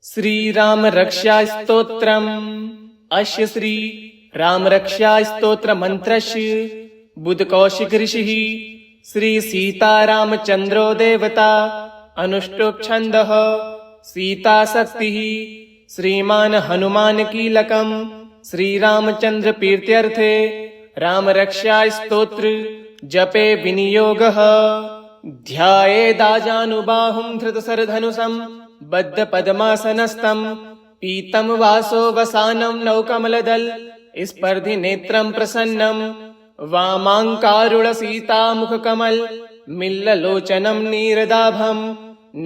श्रीराम रक्षा स्तोत्रम्। अस्य श्री राम रक्षा स्तोत्र मंत्रस्य बुध कौशिक ऋषिः श्री सीतारामचंद्रो देवता अनुष्टुप् छन्दः सीता शक्तिः श्रीमान हनुमान कीलकम् श्री रामचंद्र प्रीत्यर्थे राम रक्षा स्तोत्र जपे विनियोगः। ध्यायेदाजानुबाहुं धृतशरधनुषं बद्ध पद्मासनस्थं पीतं वासो वसानं नवकमलदल स्पर्धि नेत्रं प्रसन्नं वामाङ्कारुण सीतामुखकमल मिल्ललोचनं नीरदाभं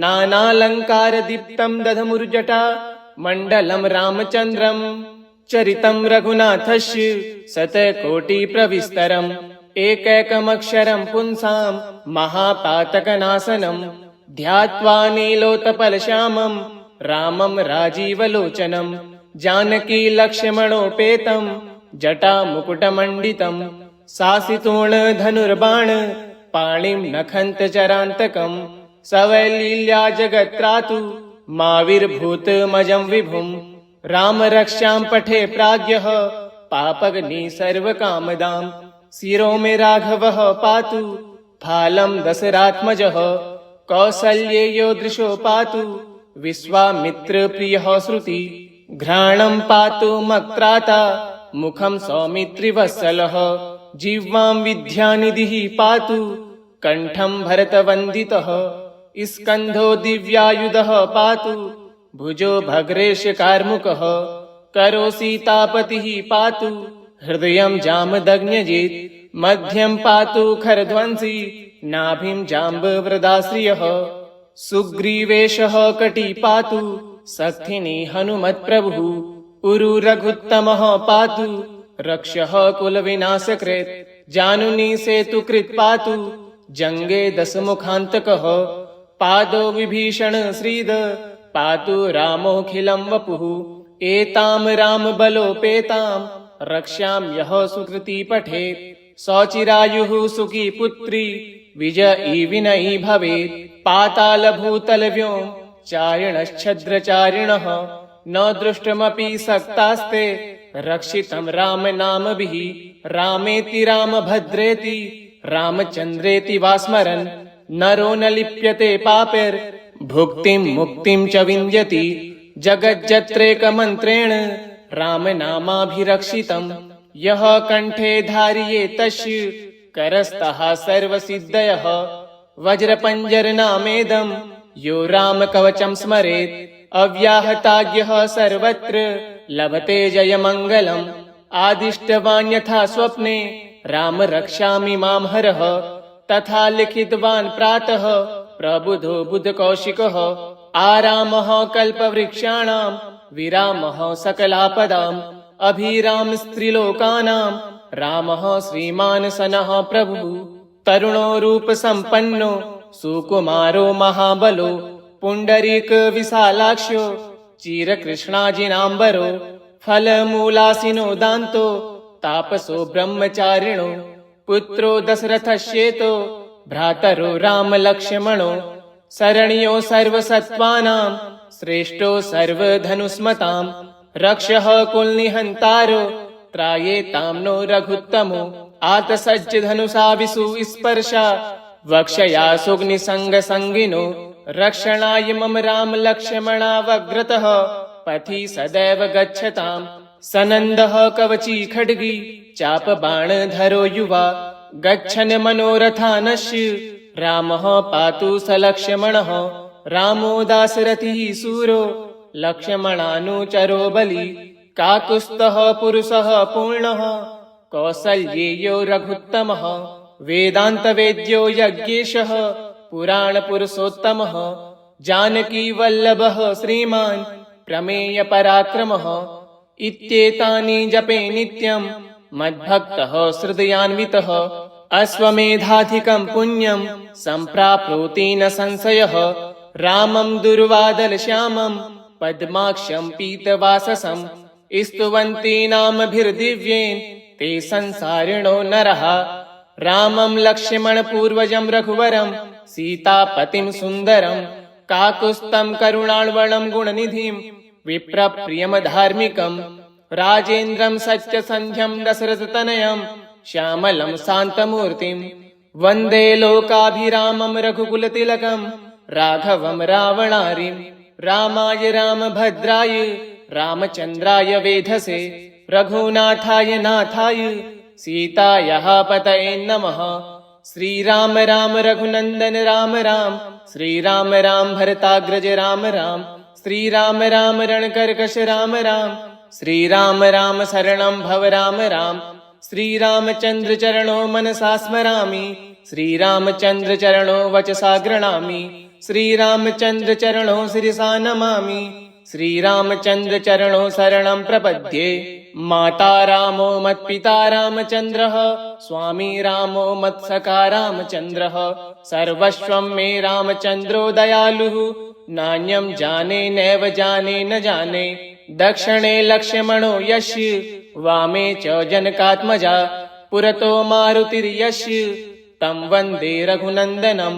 नानालङ्कार दीप्तं दधमुर्जटा मण्डलं रामचन्द्रं चरितं रघुनाथस्य शतकोटिप्रविस्तरम् एकैकमक्षरं पुंसां महापातकनाशनं ध्यात्वा नीलोत्पलश्यामं रामं राजीवलोचनं जानकी लक्ष्मणोपेतं जटामुकुटमण्डितं शासितोर्णधनुर्बाण पाणिं नखन्तचरान्तकं सवैलील्या जगत्त्रातु माविर्भूतमजं विभुं राम रक्षां पठे प्राज्ञः पापग्नि सर्वकामदां शिरो मे राघवः पातु फालं दशरात्मजः कौसल्येयो दृशो पातु विश्वामित्रप्रियः श्रुति घ्राणं पातु मक्त्राता मुखं सौमित्रिवत्सलः जिह्वां विद्यानिधिः पातु कण्ठं भरतवन्दितः स्कन्धो दिव्यायुधः पातु भुजो भग्रेशकार्मुकः करो सीतापतिः पातु हृदयं जामदग्न्यजित् मध्यं पातु खरध्वंसी नाभिं जाम्बवृदाश्रियः सुग्रीवेशः कटी पातु शक्तिनी हनुमत्प्रभुः उरु रघुत्तमः पातु रक्षः कुलविनाशकृत् जानुनी सेतुकृत् पातु जङ्गे दशमुखान्तकः पादो विभीषण श्रीद पातु रामोऽखिलं वपुः एतां रामबलोपेतां रक्ष्यां यः सुकृती पठेत् सौचिरायुः सुखी पुत्री विजयी विनयी भवेत् पातालभूतलव्योम चारिणश्छद्रचारिणः न दृष्टमपि सक्तास्ते रक्षितं राम नामभिः रामेति रामभद्रेति रामचन्द्रेति वा स्मरन् नरो न लिप्यते पापैर्भुक्तिं मुक्तिं च विन्द्यति जगज्जत्रेकमन्त्रेण रामनामाभिरक्षितं यः कण्ठे धारये तस्य करस्तः सर्वसिद्धयः वज्रपञ्जरनामेदं यो रामकवचं स्मरेत् अव्याहताज्ञः सर्वत्र लभते जयमङ्गलम् आदिष्टवान् यथा स्वप्ने राम रक्षामि मां हरः तथा लिखितवान् प्रातः प्रबुधो बुधकौशिकः आरामः कल्पवृक्षाणां विरामः सकलापदाम् अभिराम स्त्रिलोकानां रामः श्रीमान् सनः प्रभुः तरुणो रूपसम्पन्नो सुकुमारो महाबलो पुण्डरीक विशालाक्ष्यो चिरकृष्णाजिनाम्बरो फलमूलासिनो दान्तो तापसो ब्रह्मचारिणो पुत्रो दशरथस्येतो भ्रातरो रामलक्ष्मणो शरण्यो सर्वसत्त्वानां श्रेष्ठो सर्वधनुष्मताम् रक्षः कुलनिहन्तारो त्रायेतां नो रघुत्तमो आतसज्ज धनुषा विसुस्पर्शा वक्षया सुग्निसङ्गसङ्गिनो रक्षणाय मम राम लक्ष्मणावग्रतः पथि सदैव गच्छताम् सनन्दः कवची खड्गी चापबाणधरो युवा गच्छन् मनोरथानस्य रामः पातु स लक्ष्मणः रामो दाशरथिः सूरो लक्ष्मणानुचरो बली काकुत्स्थः पुरुषः पूर्णः कौसल्येयो रघुत्तमः वेदान्तवेद्यो यज्ञेशः पुराणपुरुषोत्तमः जानकी वल्लभः श्रीमान् प्रमेयपराक्रमः इत्येतानि जपे नित्यं मद्भक्तः हृदयान्वितः अश्वमेधाधिकं पुण्यं सम्प्राप्नोति न संशयः रामं दुर्वादलश्यामं पद्माक्षं पीतवाससं स्तुवन्ति नामभिर्दिव्येन ते संसारिणो नरः रामं लक्ष्मणपूर्वजं रघुवरं सीतापतिं सुन्दरं काकुस्तं करुणार्णवं गुणनिधिं विप्रप्रियं धार्मिकं राजेन्द्रं सत्यसन्ध्यं दशरथतनयं श्यामलं शान्तमूर्तिं वन्दे लोकाभिरामं रघुकुलतिलकं राघवं रावणारिं रामाय रामभद्राय रामचन्द्राय वेधसे रघुनाथाय नाथाय सीतायाः पतये नमः। श्रीराम राम रघुनन्दन राम राम श्रीराम राम भरताग्रज राम राम श्रीराम राम रणकर्कश राम राम श्रीराम राम शरणं भव राम राम श्रीरामचन्द्र चरणो मनसा स्मरामि श्रीरामचन्द्र चरणो वचसा गृह्णामि श्रीरामचन्द्र चरणो शिरसा नमामि श्रीरामचन्द्र चरणो शरणं प्रपद्ये। माता रामो मत्पिता रामचन्द्रः स्वामी रामो मत्सखा रामचन्द्रः सर्वस्वं मे रामचन्द्रो दयालुः नान्यं जाने नैव जाने न जाने दक्षिणे लक्ष्मणो यस्य वामे च जनकात्मजा पुरतो मारुतिर्यस्य तं वन्दे रघुनन्दनं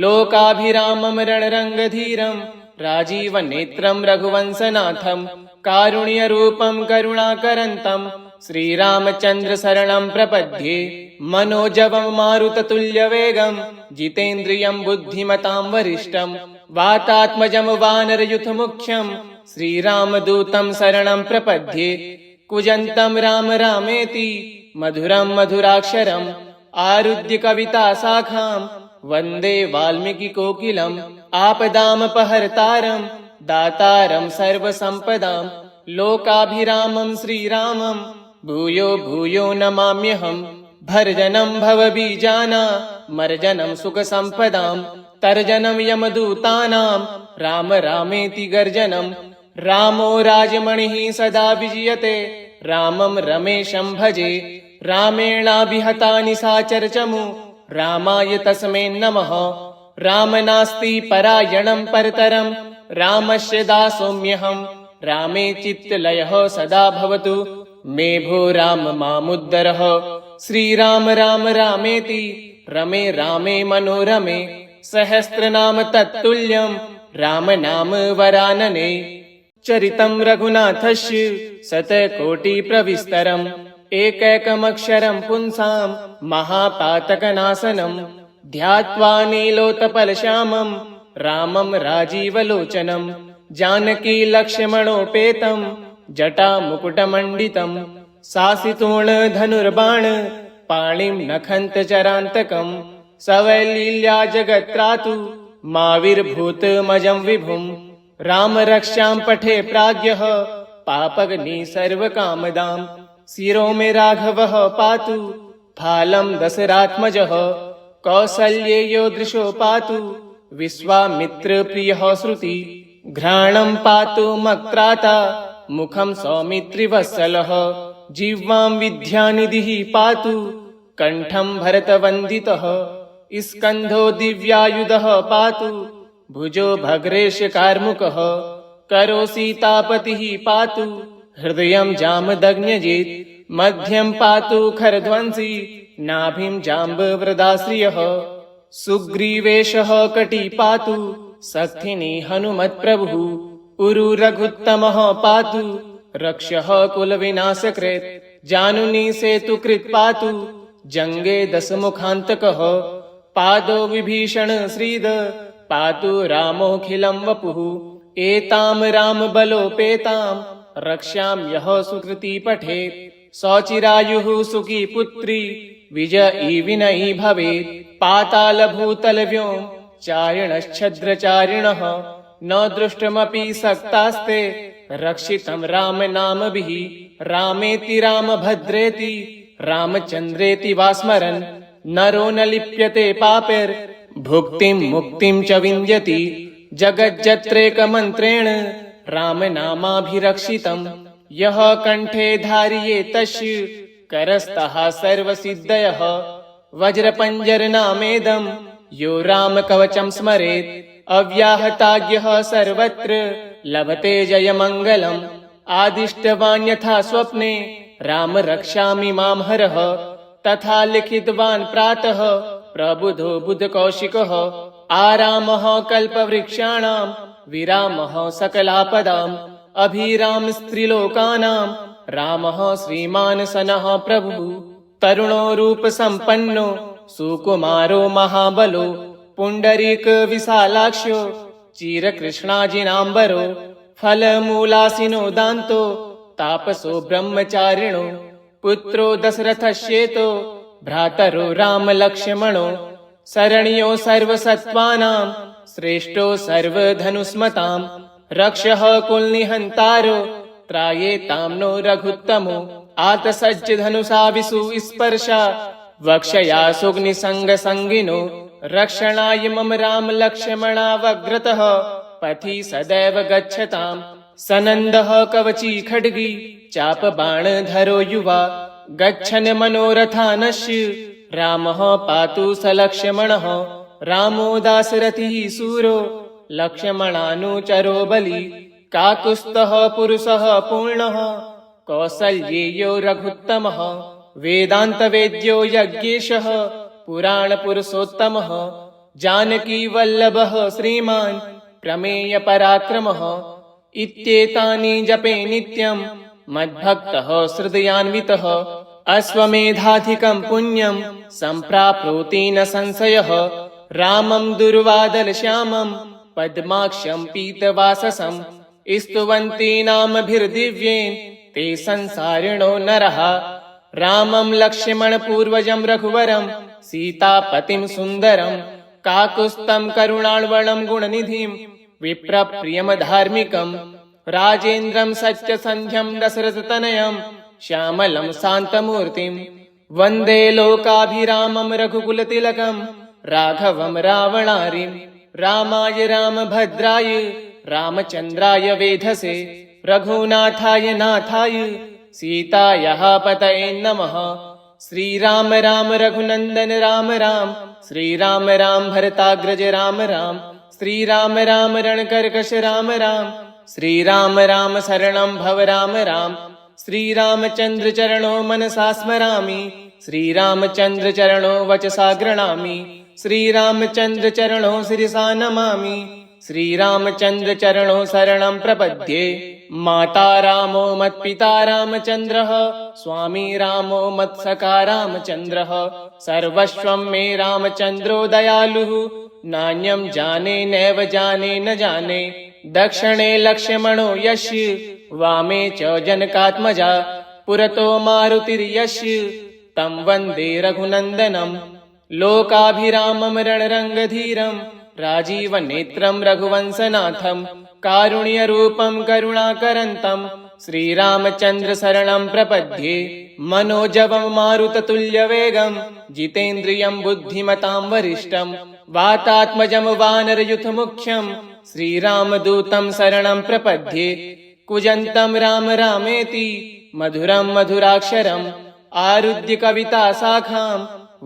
लोकाभिरामं रणरङ्गधीरं राजीवनेत्रं रघुवंशनाथं कारुण्यरूपं करुणाकरन्तं श्रीरामचन्द्र शरणं प्रपद्ये। मनोजवं मारुततुल्यवेगं जितेन्द्रियं बुद्धिमतां वरिष्ठं वातात्मजं वानरयूथमुख्यं श्रीरामदूतं शरणं प्रपद्ये। कूजन्तं राम रामेति मधुरं मधुराक्षरम् आरुध्य कविता शाखां वन्दे वाल्मीकिकोकिलम् आपदामपहर्तारं दातारं सर्वसम्पदां लोकाभिरामं श्रीरामं भूयो भूयो नमाम्यहम्। भर्जनं भवबीजानां मर्जनं सुखसम्पदां तर्जनं यमदूतानां राम रामेति गर्जनं रामो राजमणिः सदा विजयते रामं रमेशं भजे रामेणाभिहता निशाचरचमु रामाय तस्मै नमः। राम नास्ति परायणं परतरं रामस्य दासोऽम्यहं रामे चित्तलयः सदा भवतु मे भो राम मामुद्धरः। श्रीराम राम रामेति रमे रामे मनोरमे सहस्रनाम तत्तुल्यं राम नाम वरानने। चरितं रघुनाथस्य शतकोटिप्रविस्तरम् एकैकमक्षरं पुंसां महापातकनाशनं ध्यात्वा नीलोत्पलश्यामं रामं राजीवलोचनं जानकी लक्ष्मणोपेतं जटामुकुटमण्डितं शासितोर्णधनुर्बाण पाणिं नखन्तचरान्तकं सवैलील्या जगत्त्रातु माविर्भूतमजं विभुं राम रक्षां पठे प्राज्ञः पापग्नि सर्वकामदां शिरो मे राघवः पातु फालं दशरात्मजः कौसल्येयो दृशो पातु विश्वामित्रप्रियः श्रुति घ्राणं पातु मक्त्राता मुखं सौमित्रिवत्सलः जिह्वां विद्यानिधिः पातु कण्ठं भरतवन्दितः स्कन्धो दिव्यायुधः पातु भुजो भग्रेशकार्मुकः करो सीतापतिः पातु हृदयं जामदग्न्यजित् मध्यं पातु खरध्वंसी नाभिं जाम्बवृदाश्रियः सुग्रीवेशः कटी पातु शक्तिनी हनुमत्प्रभुः उरु रघुत्तमः पातु रक्षः कुलविनाशकृत् जानुनी सेतुकृत् पातु जङ्गे दशमुखान्तकः पादो विभीषण श्रीद पातु रामोऽखिलं वपुः एतां रामबलोपेतां रक्ष्यां यः सुकृती पठेत् सचिरायुः सुखी पुत्री विजयी विनयी भवेत् पातालभूतलव्योम चारिणश्छद्रचारिणः न दृष्टमपि सक्तास्ते रक्षितं राम नामभिः रामेति रामभद्रेति रामचन्द्रेति वा स्मरन् नरो न लिप्यते पापैर्भुक्तिं मुक्तिं च विन्द्यति जगज्जत्रेकमन्त्रेण रामनामाभिरक्षितं यः कण्ठे धारये तस्य करस्तः सर्वसिद्धयः वज्रपञ्जरनामेदं यो रामकवचं स्मरेत् अव्याहताज्ञः सर्वत्र लभते जयमङ्गलम् आदिष्टवान् यथा स्वप्ने राम रक्षामि मां हरः तथा लिखितवान् प्रातः प्रबुधो बुधकौशिकः आरामः कल्पवृक्षाणां विरामः सकलापदाम् अभिराम स्त्रीलोकानां रामः श्रीमान् सनः प्रभुः तरुणो रूप संपन्नो सुकुमारो महाबलो पुंडरीक विशालाक्ष्यो चिरकृष्णाजिनाम्बरो फलमूलासिनो दान्तो तापसो ब्रह्मचारिणो पुत्रो दशरथश्चेतो भ्रातरो रामलक्ष्मणो शरण्यो सर्वसत्त्वानां श्रेष्ठो सर्वधनुस्मतां रक्षः कुलनिहन्तारो त्रायेतां नो रघुत्तमो आतसज्ज धनुषा विसुस्पर्शा वक्षया सुग्निसङ्गसङ्गिनो रक्षणाय मम राम लक्ष्मणावग्रतः पथि सदैव गच्छताम् सनन्दः कवची खड्गी चापबाणधरो युवा गच्छन् मनोरथानस्य रामः पातु स लक्ष्मणः रामो दाशरथिः सूरो लक्ष्मणानुचरो बली काकुत्स्थः पुरुषः पूर्णः कौसल्येयो रघुत्तमः वेदान्तवेद्यो यज्ञेशः पुराणपुरुषोत्तमः जानकी वल्लभः श्रीमान् प्रमेय पराक्रमः इत्येतानि जपे नित्यं मद्भक्तः हृदयान्वितः अश्वमेधाधिकं पुण्यं सम्प्राप्नोति न संशयः रामं दुर्वादलश्यामं पद्माक्षं पीतवाससं स्तुवन्ति नामभिर्दिव्येन ते संसारिणो नरः रामं लक्ष्मणपूर्वजं रघुवरं सीतापतिं सुन्दरं काकुत्स्थं करुणार्णवं गुणनिधिं विप्रप्रियं धार्मिकं राजेन्द्रं सत्यसन्ध्यं दशरथतनयं श्यामलं शान्तमूर्तिं वन्दे लोकाभिरामं रघुकुलतिलकं राघवं रावणारिं रामाय रामभद्राय रामचन्द्राय वेधसे रघुनाथाय नाथाय सीतायाः पतये नमः। श्रीराम राम रघुनन्दन राम राम श्रीराम राम भरताग्रज राम राम श्रीराम राम रणकर्कश राम राम श्रीराम राम शरणं भव राम राम श्रीरामचन्द्र चरणो मनसा स्मरामि श्रीरामचन्द्र चरणो वचसा गृह्णामि श्रीरामचन्द्र चरणो शिरसा नमामि श्रीरामचन्द्र चरणो शरणं प्रपद्ये। माता रामो मत्पिता रामचन्द्रः स्वामी रामो मत्सखा रामचन्द्रः सर्वस्वं मे रामचन्द्रो दयालुः नान्यं जाने नैव जाने न जाने दक्षिणे लक्ष्मणो यस्य वामे च जनकात्मजा पुरतो मारुतिर्यस्य तं वन्दे रघुनन्दनं लोकाभिरामं रणरङ्गधीरं राजीवनेत्रं रघुवंशनाथं कारुण्यरूपं करुणाकरन्तं श्रीरामचन्द्र शरणं प्रपद्ये। मनोजवं मारुततुल्यवेगं जितेन्द्रियं बुद्धिमतां वरिष्ठं वातात्मजं वानरयूथमुख्यं श्रीरामदूतं शरणं प्रपद्ये। कुजन्तं राम रामेति मधुरं मधुराक्षरम् आरुध्य कविता शाखां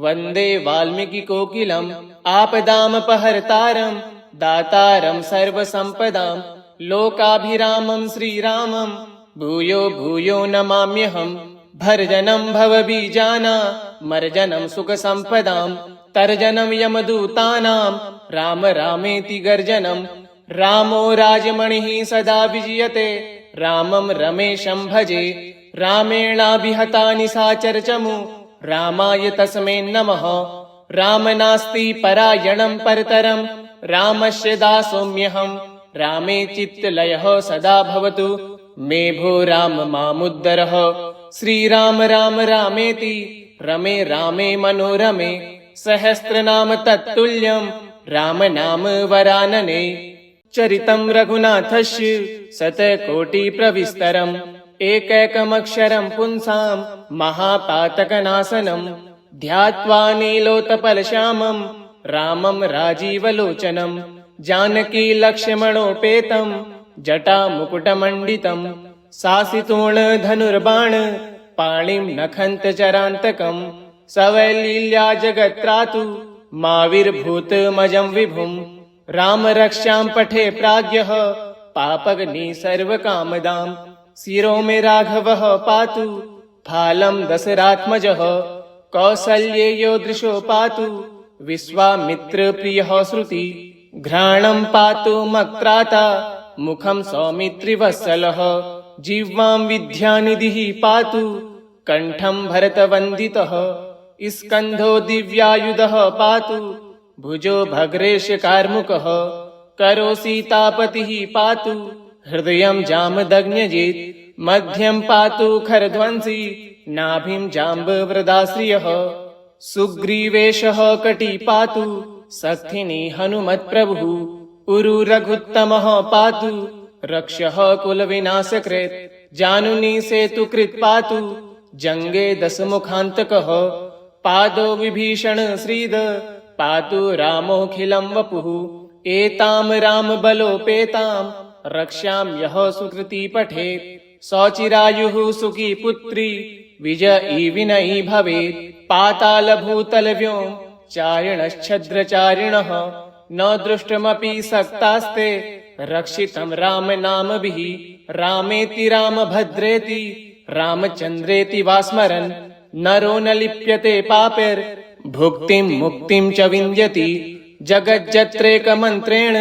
वन्दे वाल्मीकिकोकिलम् आपदामपहर्तारं दातारं सर्वसम्पदां लोकाभिरामं श्रीरामं भूयो भूयो नमाम्यहम्। भर्जनं भवबीजानामर्जनं सुखसम्पदां तर्जनं यमदूतानां राम रामेति गर्जनं रामो राजमणिः सदा विजयते रामं रमेशं भजे रामेणाभिहता निशाचरचमु रामाय तस्मै नमः। राम नास्ति परायणं परतरं रामस्य दासोऽम्यहं रामे चित्तलयः सदा भवतु मे भो राम मामुद्धरः। श्रीराम राम रामेति रमे रामे मनोरमे सहस्रनाम तत्तुल्यं राम नाम वरानने। चरितं रघुनाथस्य शतकोटिप्रविस्तरम् एकैकमक्षरं पुंसां महापातकनाशनम् ध्यात्वा नीलोत्पलश्यामं रामं राजीवलोचनं जानकी लक्ष्मणोपेतं जटामुकुटमण्डितं शासितोर्णधनुर्बाण पाणिं नखन्तचरान्तकं सवैलील्या जगत्त्रातु माविर्भूतमजं विभुं राम रक्षां पठे प्राज्ञः पापग्नि सर्वकामदां शिरो मे राघवः पातु फालं दशरात्मजः कौसल्येयो दृशो पातु विश्वामित्र प्रियः श्रुति घ्राणं पातु मक्त्राता मुखं सौमित्रिवत्सलः जिह्वां विद्यानिधिः पातु कंठं भरतवन्दितः स्कन्धो दिव्यायुधः पातु भुजो भग्रेशकार्मुकः करो सीतापतिः पातु हृदयं जामदग्न्यजित् मध्यं पातु खरध्वंसी नाभिं जाम्बवृदाश्रियः सुग्रीवेशः कटी पातु सक्थिनी हनुमत्प्रभुः उरु रघुत्तमः पातु रक्षः कुलविनाशकृत् जानुनी सेतुकृत् पातु जङ्गे दशमुखान्तकः पादो विभीषण श्रीद पातु रामोऽखिलं वपुः एतां रामबलोपेतां रक्ष्यां यः सुकृती पठेत् सचिरायुः सुखी पुत्री विजयी विनयी भवेत् पातालभूतलव्योम चारिणश्छद्रचारिणः न दृष्टमपि सक्तास्ते रक्षितं राम नामभिः रामेति रामभद्रेति रामचन्द्रेति वा स्मरन् नरो न लिप्यते पापैर् भुक्तिं मुक्तिं च विन्द्यति जगज्जत्रेकमन्त्रेण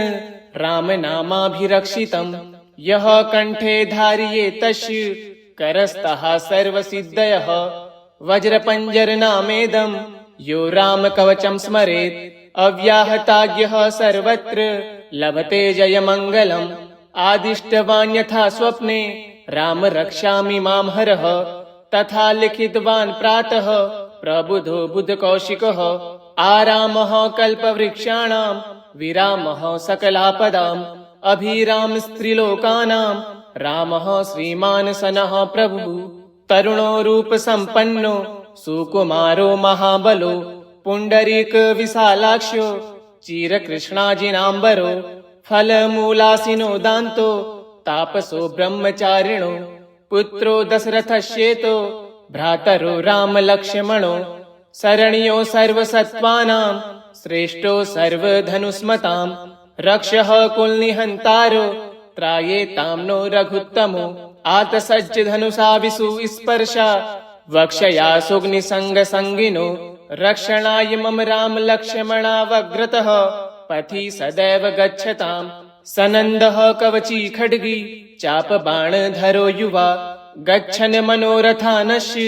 रामनामाभिरक्षितं यः कण्ठे धारयेत् तस्य करस्तः सर्वसिद्धयः वज्रपञ्जरनामेदं यो रामकवचं स्मरेत् अव्याहताज्ञः सर्वत्र लभते जयमङ्गलम् आदिष्टवान् यथा स्वप्ने राम रक्षामि मां हरः तथा लिखितवान् प्रातः प्रबुधो बुधकौशिकः आरामः कल्पवृक्षाणां विरामः सकलापदाम् अभिराम स्त्रीलोकानां रामः श्रीमान् सनः प्रभुः तरुणो रूपसम्पन्नो सुकुमारो महाबलो पुण्डरीक विशालाक्ष्यो चिरकृष्णाजिनाम्बरो फलमूलासिनो दान्तो तापसो ब्रह्मचारिणो पुत्रो दशरथश्चेतो भ्रातरो रामलक्ष्मणो शरण्यो सर्वसत्त्वानां श्रेष्ठो सर्वधनुस्मतां रक्षः कुलनिहन्तारो त्रायेतां नो रघुत्तमो आतसज्ज धनुषा विषु स्पर्शा वक्षया सुग्निसङ्गसङ्गिनो रक्षणाय मम राम लक्ष्मणावग्रतः पथि सदैव गच्छताम् सनन्दः कवची खड्गी चापबाणधरो युवा गच्छन् मनोरथानस्य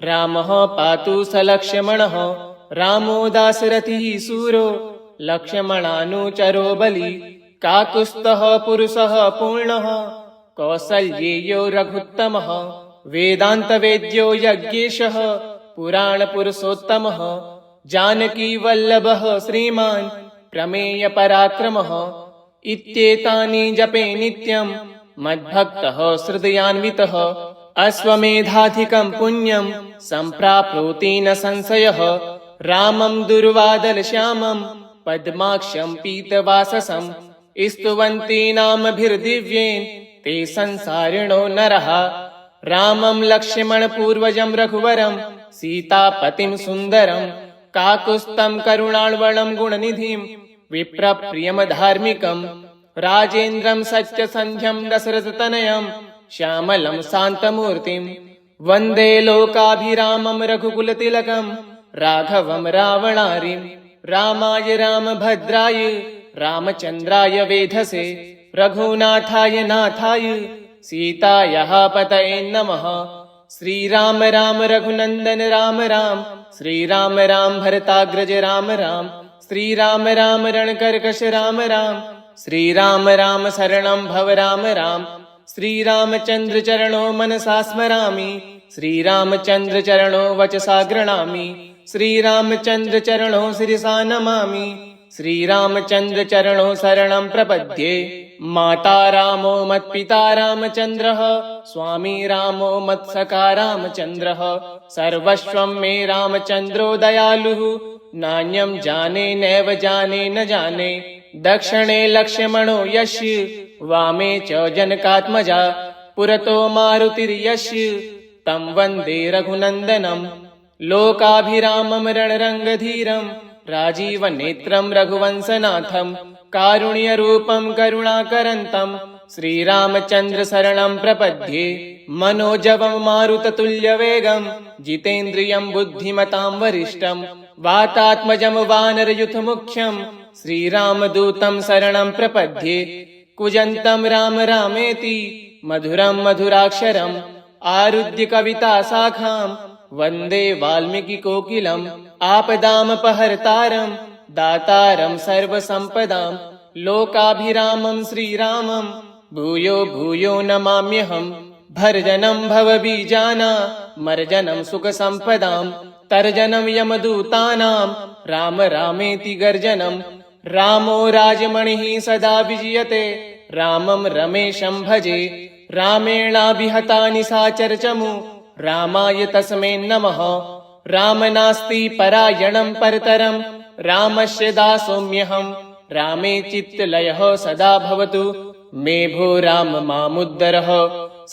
रामः पातु स लक्ष्मणः रामो दाशरथिः सूरो लक्ष्मणानुचरो बली काकुत्स्थः पुरुषः पूर्णः कौसल्येयो रघुत्तमः वेदान्तवेद्यो यज्ञेशः पुराणपुरुषोत्तमः जानकी वल्लभः श्रीमान् प्रमेय पराक्रमः इत्येतानि जपे नित्यं मद्भक्तः हृदयान्वितः अश्वमेधाधिकं पुण्यं सम्प्राप्नोति न संशयः रामं दुर्वादलश्यामं पद्माक्षं पीतवाससं स्तुवन्ति नामभिर्दिव्येन ते संसारिणो नरः रामं लक्ष्मणपूर्वजं रघुवरं सीतापतिं सुन्दरं काकुत्स्थं करुणार्णवं गुणनिधिं विप्रप्रियं धार्मिकं राजेन्द्रं सत्यसन्ध्यं दशरथतनयं श्यामलं शान्तमूर्तिं वन्दे लोकाभिरामं रघुकुलतिलकं राघवं रावणारिं रामाय रामभद्राय रामचन्द्राय वेधसे रघुनाथाय नाथाय सीतायाः पतये नमः श्रीराम राम रघुनन्दन राम राम श्रीराम राम भरताग्रज राम राम श्रीराम राम रणकर्कश राम राम श्रीराम राम शरणं भव राम राम श्रीरामचन्द्र चरणो मनसा स्मरामि श्रीरामचन्द्र चरणो वचसा गृह्णामि श्रीरामचन्द्र चरणो शिरसा नमामि श्रीरामचन्द्र चरणो शरणं प्रपद्ये माता रामो मत्पिता रामचन्द्रः स्वामी रामो मत्सखा रामचन्द्रः सर्वस्वं मे रामचन्द्रो दयालुः नान्यं जाने नैव जाने न जाने दक्षिणे लक्ष्मणो यस्य वामे च जनकात्मजा पुरतो मारुतिर्यस्य तं वन्दे रघुनन्दनं लोकाभिरामं रणरङ्गधीरं राजीवनेत्रं रघुवंशनाथं कारुण्यरूपं करुणाकरन्तं श्रीरामचन्द्र शरणं प्रपद्ये मनोजवं मारुततुल्यवेगं जितेन्द्रियं बुद्धिमतां वरिष्ठं वातात्मजं वानरयूथमुख्यं श्रीरामदूतं शरणं प्रपद्ये। कूजन्तं राम रामेति मधुरं मधुराक्षरम् आरुध्य कविता शाखां वन्दे वाल्मीकिकोकिलम्। आपदामपहर्तारं दातारं सर्वसम्पदां लोकाभिरामं श्रीरामं भूयो भूयो नमाम्यहम्। भर्जनं भवबीजानां मर्जनं सुखसम्पदां तर्जनं यमदूतानां राम रामेति गर्जनं। रामो राजमणिः सदा विजयते रामं रमेशं भजे। रामेणाभिहता निशाचरचमु रामाय तस्मै नमः। राम नास्ति परायणं परतरं रामस्य दासोऽम्यहम्। रामे चित्तलयः सदा भवतु मे भो राम मामुद्धरः।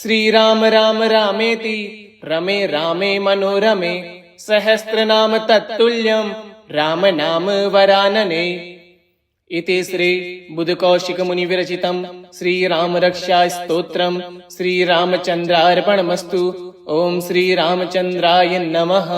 श्रीराम राम रामेति रमे रामे मनोरमे सहस्रनाम तत्तुल्यं राम नाम वरानने। इति श्री बुधकौशिकमुनिविरचितं श्रीरामरक्षास्तोत्रम् श्रीरामचन्द्रार्पणमस्तु। ओम श्रीरामचन्द्राय नमः।